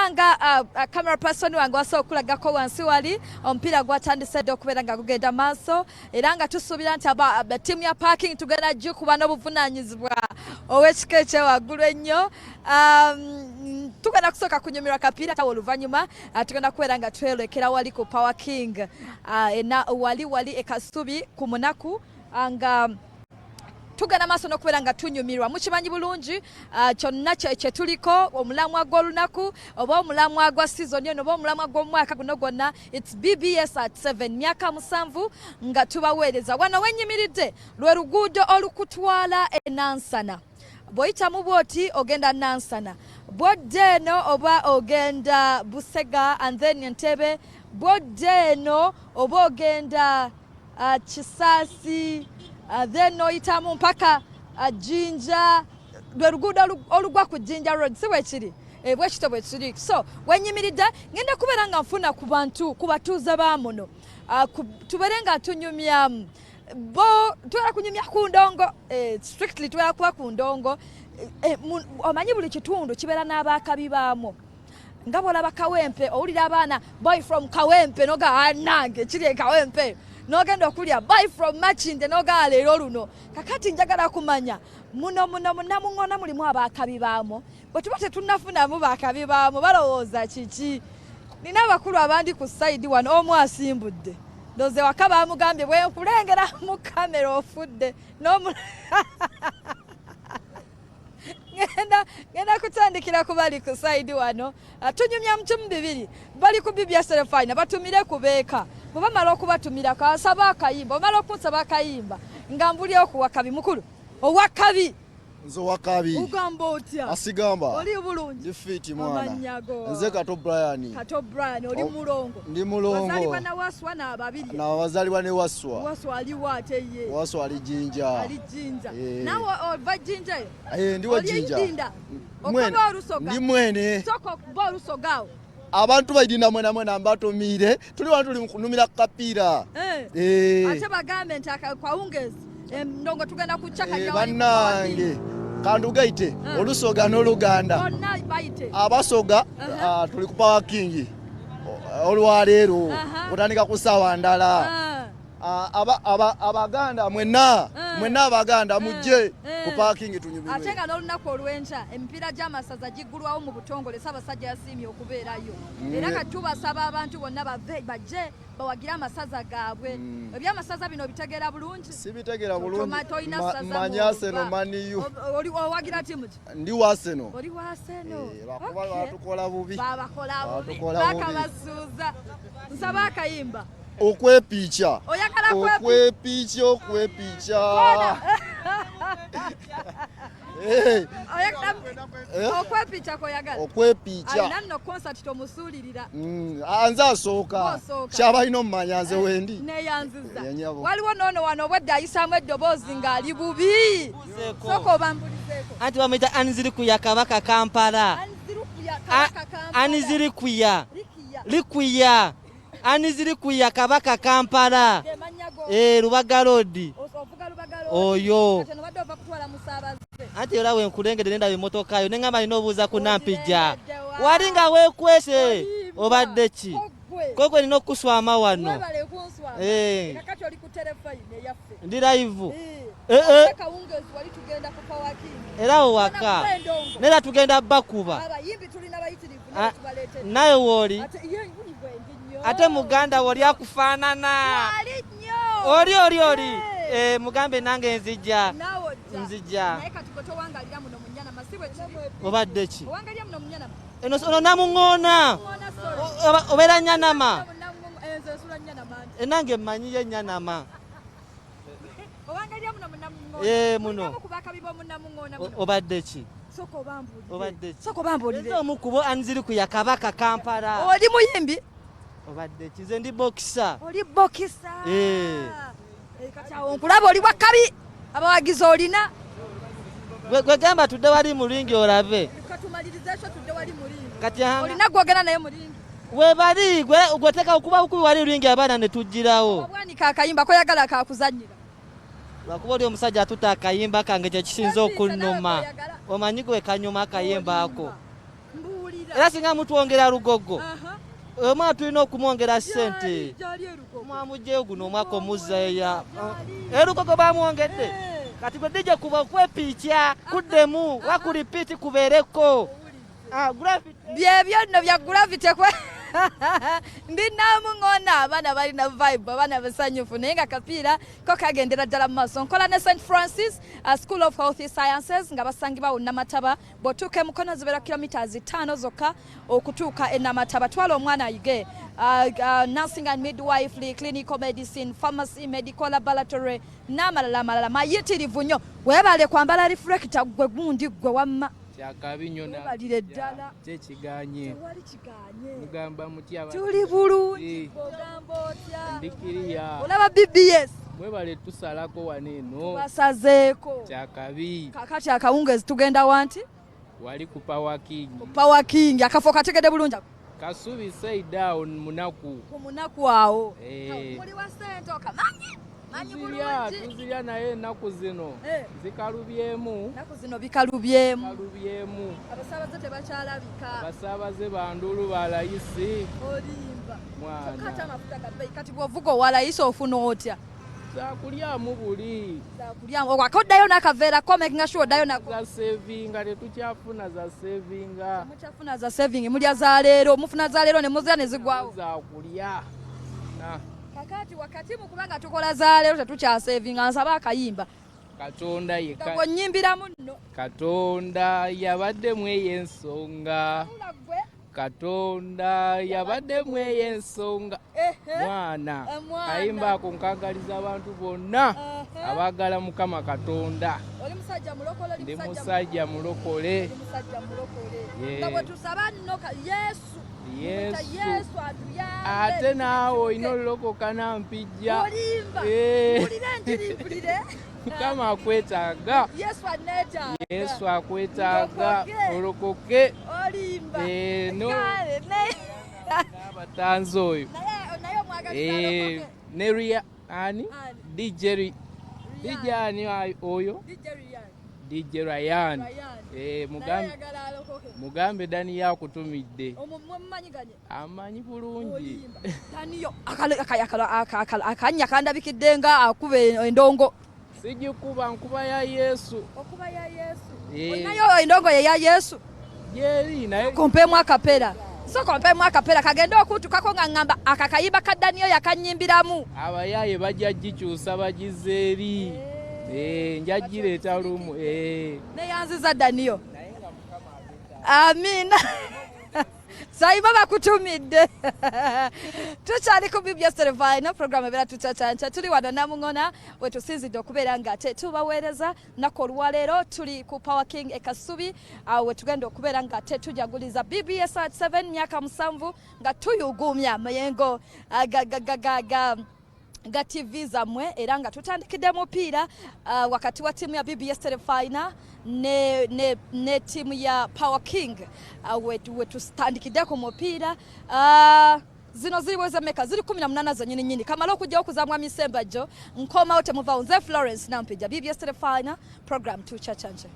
era nga camera person wange wasobola okulagako wansi wali omupiira gwatandise dde okubeera nga gugenda maaso era nga tusuubira nti ttiimu ya parking tugenda gikuba n'obuvunaanyizibwa ow'ekika ekyewaggulu ennyo. Tugenda kusooka kunyumirwa kapiira tawe oluvannyuma tugenda kubeera nga twelekera wali ku Power King wali ekasubi ku munaku nga tugana maaso n'okubeera nga tunyumirwa. Mukimanyi bulungi kyonna kye tuliko omulamwa gw'olunaku oba omulamwa gwa sizoni eno oba omulamwa gw'omwaka guno gwonna it's BBS at 7 myaka 7 nga tubaweereza. Wano wenyimiridde lwe luguudo olukutwala e Nansana. Bw'oyitamu bw'oti ogenda Nansana, bw'odda eno oba ogenda Busega and then Entebbe, bw'odda eno oba ogenda Kisaasi then oyitamu mpaka Jinja, lwe luguudo olugwa ku Jinja Road si bwekiri bwekito bwe kiri. So wenyimiridde ngenda kubeera nga nfuna ku bantu ku batuuze baamuno tubeere nga tunyumyamu bo twera kunyumya ku ndongo strictly twera kuba ku ndongo omanyi buli kitundu kibeera n'abaakabi baamo nga bw'olaba Kawempe owulira abaana boy from Kawempe noga nange kiri e Kawempe nogenda okulya boy from Makinde noga leero luno. Kakati njagala kumanya muno Namungoona mulimu abaakabi baamo bwe tuba tetunnafunamu baakabi baamo balowooza kiki. Nina abakulu abandi ku side wano omu asimbudde ndoze waka bamugambye bwe nkulengera mu kamera ofudde ngenda kutandikira ku bali ku side wano tunyumya mu 2 bali ku BBS Fine batumire kubeeka bwe bamala okubatumira kasaba akayimba omala okunsaba akayimba nga mbulya okuwakabi mukulu owakabi nzo wakabi ugamba otya asigamba oli bulungi ndi fit mwana nze Kato Brian oli mulongo ndi mulongo bazaliwa na waswa na babiri na bazaliwa ne waswa ali wate ye waswa ali Jinja nawe ova Jinja ndi wa Jinja okuba olusoga ndi mwene soko kuba olusogawo abantu bayidinda mwena mbatumire tuli wantu tuli kunumira kapiira ate bagambe nti kwawungezi ndongo tugenda kuchaka bannange kandu gaite olusoga n'oluganda abasoga tuli ku Power King olwaleero otandika ku ssaawa ndala abaganda mwenna abaganda mujje ku Power King tunyumirwe. Ate nga n'olunaku olw'enkya emipiira gy'amasaza giggulwawo mu butongole Ssaabasajja yasiimye okubeerayo era kati tubasaba abantu bonna bajje bawagire amasaza gaabwe. Ebyamasaza bino bitegeera bulungi? Sibitegeera bulungi. Manya Arsenal maniyu. Owagira timu ki? Ndi wa Arsenal. Oli wa Arsenal. Bakuba batukola bubi. Babakola bubi. Bakabasuuza. Nsaba akayimba. Okwepicha. Oyagala okwepicha. Okwepicha koyagala. Okwepicha. Alina nno concert tomusuulirira. Anze asooka. Kyaba ino mmanya nze wendi. Neyanziza. Waliwo noono wano obwedde ayisaamu eddoboozi ng'ali bubi. Sooka obambulizeeko. Anti bamuyita Aniziri kuya Kabaka Kampala. Aniziri kuya. Likuya. Aniziri kuya Kabaka Kampala. Lubaga Road. Oyo. Ate era we nkulengedde nenda bimotoka yo nengamba ino obuuza ku Nampijja. Wali nga weekwese obadde ki? Kwe nina okuswama wano. Kakati oli ku telefone eyaffe. Ndi live. Kawungezi wali tugenda ku Power King. Era waka. Nera tugenda bakuba. Abayimbi tulina bayitirivu tubalete. Naye woli. Ate muganda woli akufaanana. Wali nnyo. Oli. Mugambe nange nzijja. Nzijja. Naye kati ko towangalira muno munyana masibwe ki? Obadde ki? Owangalira muno munyana. Ono Namungoona. Obeera Nyanama. Enze nsula Nyanama. Nange mmanyiye Nyanama. Owangalira muno Namungoona. Muno. Kubakabibo mu Namungoona muno. Obadde ki? Soko bambulire. Obadde ki? Soko bambulire. Omukubo Aniziri kuya Kabaka Kampala. Oli muyimbi? Obadde ki? Nze ndi bokisa. Oli bokisa. Kati awo nkulaba oli wakabi abawagizi olina. Gwe gamba tudde wali mulingi olabe. Katumaliriza ekyo tudde wali mulingi. Kati olina gwogera naye mulingi. We bali gwe teka okuba bukubi wali lulingi abaana ne tujjirawo. Obwanika akayimba ko yagala kakuzannyira. Lwakuba oli omusajja atuta akayimba kange kye kisinza okunnuma. Omanyi gwe kanyuma akayimba ako. era singa mutwongera lugogo omwana tulina okumwongera ssente mwamugyeyo guno omwaka omuzzeeya erugogo bamwongedde kati gwe dijja kuba kwepiikya kuddemu wakulipiiti kubeereko byebyo nno bya gravity kwe ndi Namungoona abaana balina vibe abaana basanyufu naye nga kapiira ko kagendera ddala mu maaso nkola ne St Francis School of Health Sciences nga basangibwa wonna Namataba bw'otuuka emukono zibeera kilometers 5 zokka okutuuka e Namataba twala omwana ayige nursing and midwifery, clinical medicine, pharmacy, medical laboratory n'amalala mayitirivu nnyo weebale kwambala reflector gwe gundi gwe wamma kyakabinyona kyekiganye mugamba mutya tuli bulungi ogamba otya ndikiriya olaba BBS mwebale tusalako waneeno basazeeko kyakabi kakati akawungezi tugenda wanti wali ku Power King akafo kategede bulungi Kasubi say down munaku ku munaku awo muli wa sente okamanyi tuzirya naye ennaku zino zikalubyemu abasaabaze tebakyalabika abasaabaze bandulu balayisi olimba mwana amafuta gabbeyi kati bw'ovuga owalayisi ofuna otya zakulyamu buli wakoddayo n'akaveera ko making sure oddayo nako za savinga tetukyafuna za savinga mukyafuna za saving mulya za leero mufuna za leero ne muzira ne zigwawo zakulya kakati wakati mu kubanga tukola za leero tetukyasavinga nsaba akayimba Katonda yeka nyimbiramu nno Katonda yabaddemu ey'ensonga Katonda yabaddemu ey'ensonga mwana kayimba ako nkagaliza abantu bonna abaagala Mukama Katonda oli musajja mulokole ndi musajja mulokole nga bwe tusaba nno Yesu ate naawe olina olokoka Nampijja olimba ulire njirimpulire Mukama akwetaaga Yesu akwetaaga olokoke olimba eno n'abatanzi oyo ne Ria ani DJ ani oyo DJ Ryan mugambe Dani yakutumidde amanyi bulungi Daniyo akanya kandabikidde nga akuba endongo sijikuba nkuba ya Yesu okuba ya Yesu onayo endongo ye ya Yesu yeri naye kompemu akapera so kompemu akapera kagenda okutukako nga ngamba akakayiba ka Daniyo yakanyimbiramu abayaye bajja gikyusa bagizeeri njagireeta lumu neyanziza Daniyo amina Saima bakutumidde tukyali ku BBS Televine program ebeera tutacyanca tuli wano Namungoona wetusinzidde okubeera nga tetubaweereza nako olwaleero tuli ku Power King e Kasubi wetugenda okubeera nga tetujaguliza BBS at 7 myaka 7 nga tuyugumya mayengo ga TV zammwe era nga tutandikidde mupiira wakati wa timu ya BBS Televine ne timu ya Power King wetutandikidde ku mupiira zino ziri bwezameka ziri 18 zonyini nyini kamala okujja okuzamwa misembajjo nkomawo temuvaawo nze Florence Nampijja BBS Televine program tuchachanje